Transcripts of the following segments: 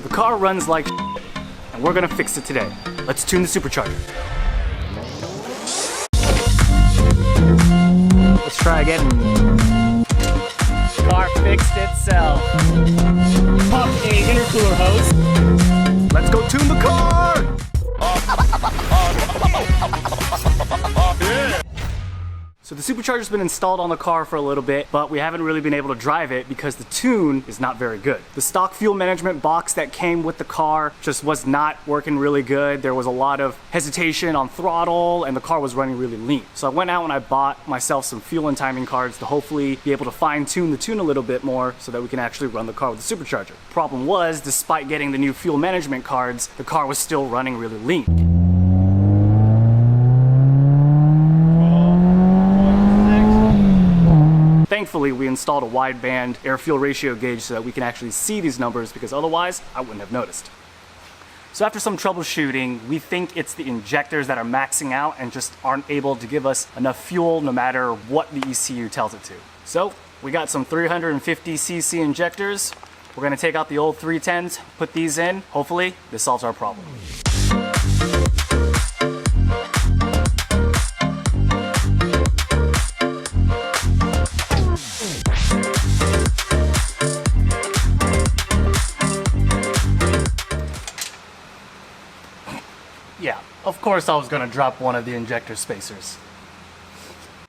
The car runs like and we're gonna fix it today. Let's tune the supercharger. Let's try again. Car fixed itself. Pop a intercooler hose. Let's go tune the car! So the supercharger's been installed on the car for a little bit, but we haven't really been able to drive it because the tune is not very good. The stock fuel management box that came with the car just was not working really good. There was a lot of hesitation on throttle and the car was running really lean. So I went out and I bought myself some fuel and timing cards to hopefully be able to fine tune the tune a little bit more so that we can actually run the car with the supercharger. Problem was, despite getting the new fuel management cards, the car was still running really lean. Thankfully, we installed a wideband air-fuel ratio gauge so that we can actually see these numbers, because otherwise I wouldn't have noticed. So after some troubleshooting, we think it's the injectors that are maxing out and just aren't able to give us enough fuel no matter what the ECU tells it to. So we got some 350cc injectors. We're gonna take out the old 310s, put these in. Hopefully, this solves our problem. Yeah, of course I was gonna drop one of the injector spacers.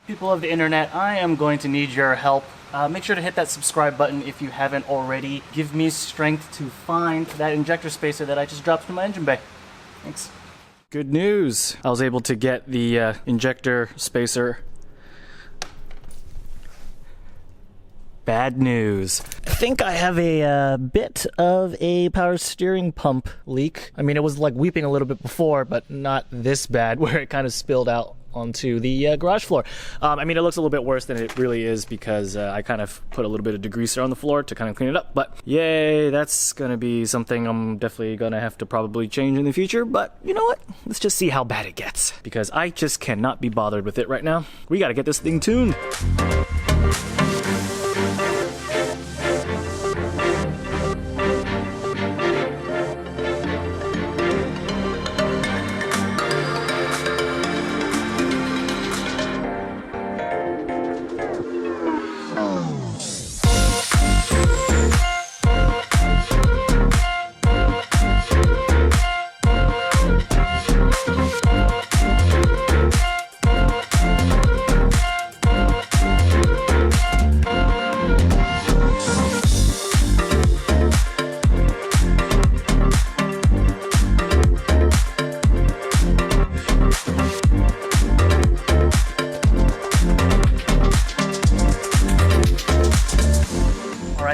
People of the internet, I am going to need your help. Make sure to hit that subscribe button if you haven't already. Give me strength to find that injector spacer that I just dropped from my engine bay. Thanks. Good news. I was able to get the injector spacer. Bad news. I think I have a bit of a power steering pump leak. I mean, it was like weeping a little bit before, but not this bad where it kind of spilled out onto the garage floor. I mean, it looks a little bit worse than it really is because I kind of put a little bit of degreaser on the floor to kind of clean it up. But yay, that's gonna be something I'm definitely gonna have to probably change in the future. But you know what? Let's just see how bad it gets, because I just cannot be bothered with it right now. We gotta get this thing tuned.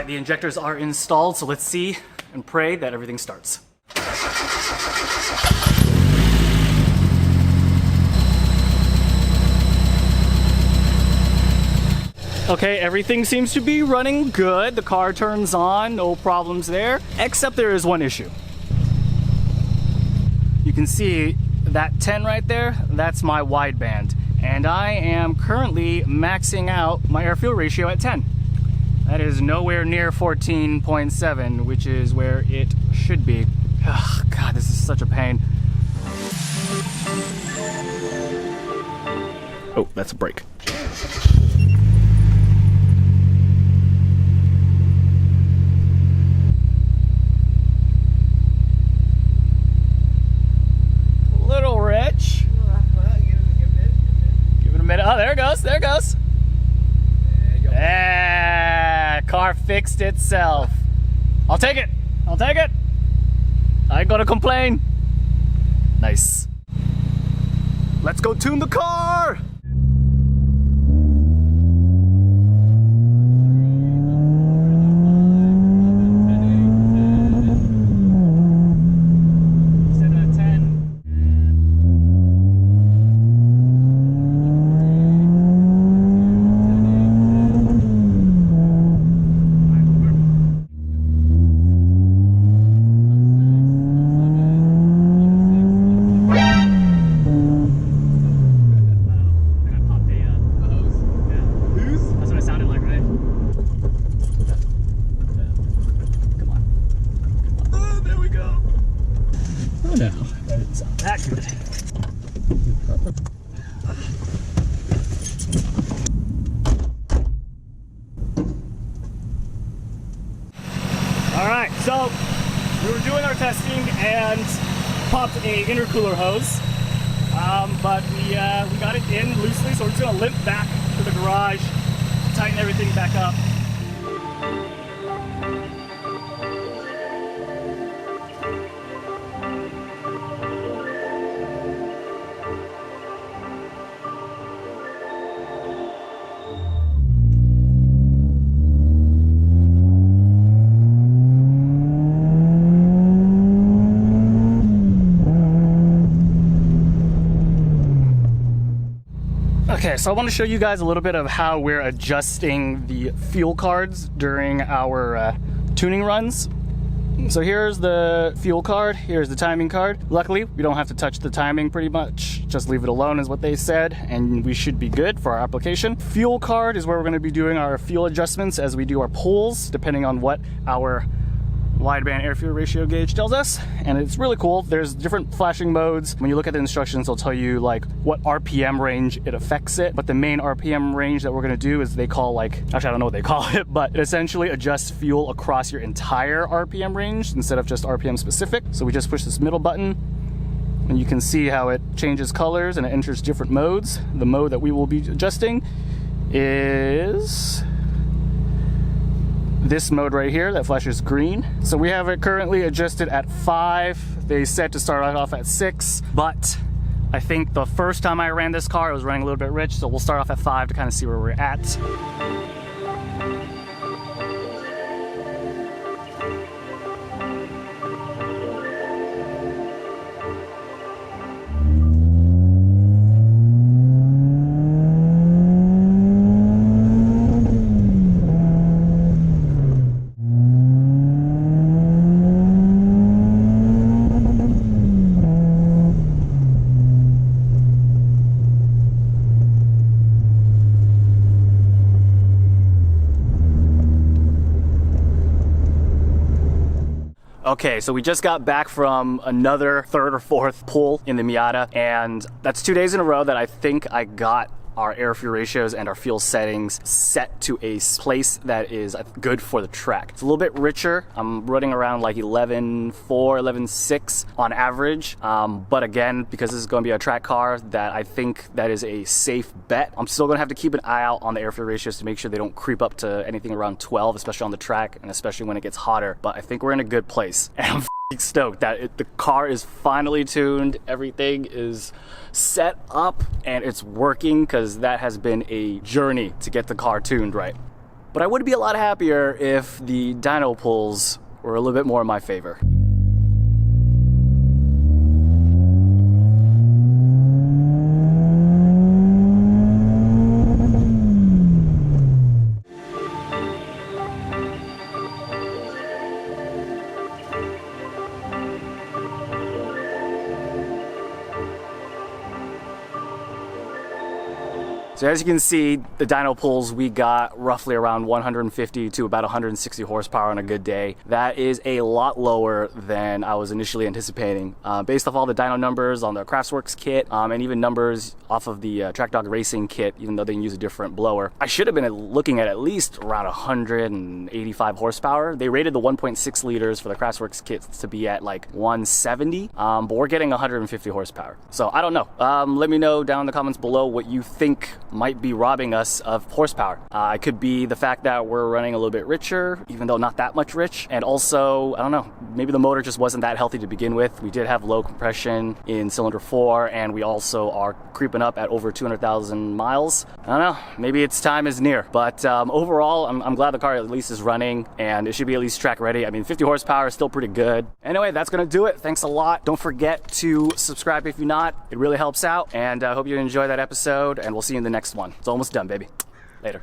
The injectors are installed, so let's see and pray that everything starts. Okay, everything seems to be running good. The car turns on, no problems there, except there is one issue. You can see that 10 right there, that's my wideband. And I am currently maxing out my air-fuel ratio at 10. That is nowhere near 14.7, which is where it should be. Oh, God, this is such a pain. Oh, that's a brake. Little rich. Give it a minute. Oh, there it goes. There it goes. Yeah, car fixed itself. I'll take it. I'll take it. I ain't gonna complain. Nice. Let's go tune the car. No, that doesn't sound that good. All right, so we were doing our testing and popped a intercooler hose, but we got it in loosely, so we're just gonna limp back to the garage, tighten everything back up. Okay, so I want to show you guys a little bit of how we're adjusting the fuel cards during our tuning runs. So here's the fuel card, here's the timing card. Luckily, we don't have to touch the timing pretty much. Just leave it alone is what they said, and we should be good for our application. Fuel card is where we're going to be doing our fuel adjustments as we do our pulls, depending on what our wideband air fuel ratio gauge tells us, and it's really cool. There's different flashing modes. When you look at the instructions, they'll tell you like what RPM range it affects it, but the main RPM range that we're gonna do is they call like, actually I don't know what they call it, but it essentially adjusts fuel across your entire RPM range instead of just RPM specific. So we just push this middle button and you can see how it changes colors and it enters different modes. The mode that we will be adjusting is this mode right here that flashes green. So we have it currently adjusted at 5. They said to start off at 6, but I think the first time I ran this car, it was running a little bit rich, so we'll start off at 5 to kind of see where we're at. Okay, so we just got back from another third or fourth pull in the Miata, and that's 2 days in a row that I think I got our air fuel ratios and our fuel settings set to a place that is good for the track. It's a little bit richer. I'm running around like 11.4, 11.6 on average. But again, because this is going to be a track car, that I think that is a safe bet. I'm still going to have to keep an eye out on the air fuel ratios to make sure they don't creep up to anything around 12, especially on the track and especially when it gets hotter. But I think we're in a good place. And I'm stoked that the car is finally tuned. Everything is set up and it's working, because that has been a journey to get the car tuned right. But I would be a lot happier if the dyno pulls were a little bit more in my favor. So as you can see, the dyno pulls, we got roughly around 150 to about 160 horsepower on a good day. That is a lot lower than I was initially anticipating. Based off all the dyno numbers on the Craftsworks kit, and even numbers off of the Track Dog Racing kit, even though they use a different blower, I should have been looking at least around 185 horsepower. They rated the 1.6 liters for the Craftsworks kit to be at like 170, but we're getting 150 horsepower. So I don't know. Let me know down in the comments below what you think might be robbing us of horsepower. It could be the fact that we're running a little bit richer, even though not that much rich. And also, I don't know, maybe the motor just wasn't that healthy to begin with. We did have low compression in cylinder 4, and we also are creeping up at over 200,000 miles. I don't know, maybe its time is near. But overall, I'm glad the car at least is running, and it should be at least track ready. I mean, 50 horsepower is still pretty good. Anyway, that's gonna do it. Thanks a lot. Don't forget to subscribe if you're not. It really helps out, and I hope you enjoy that episode, and we'll see you in the next one. It's almost done, baby. Later.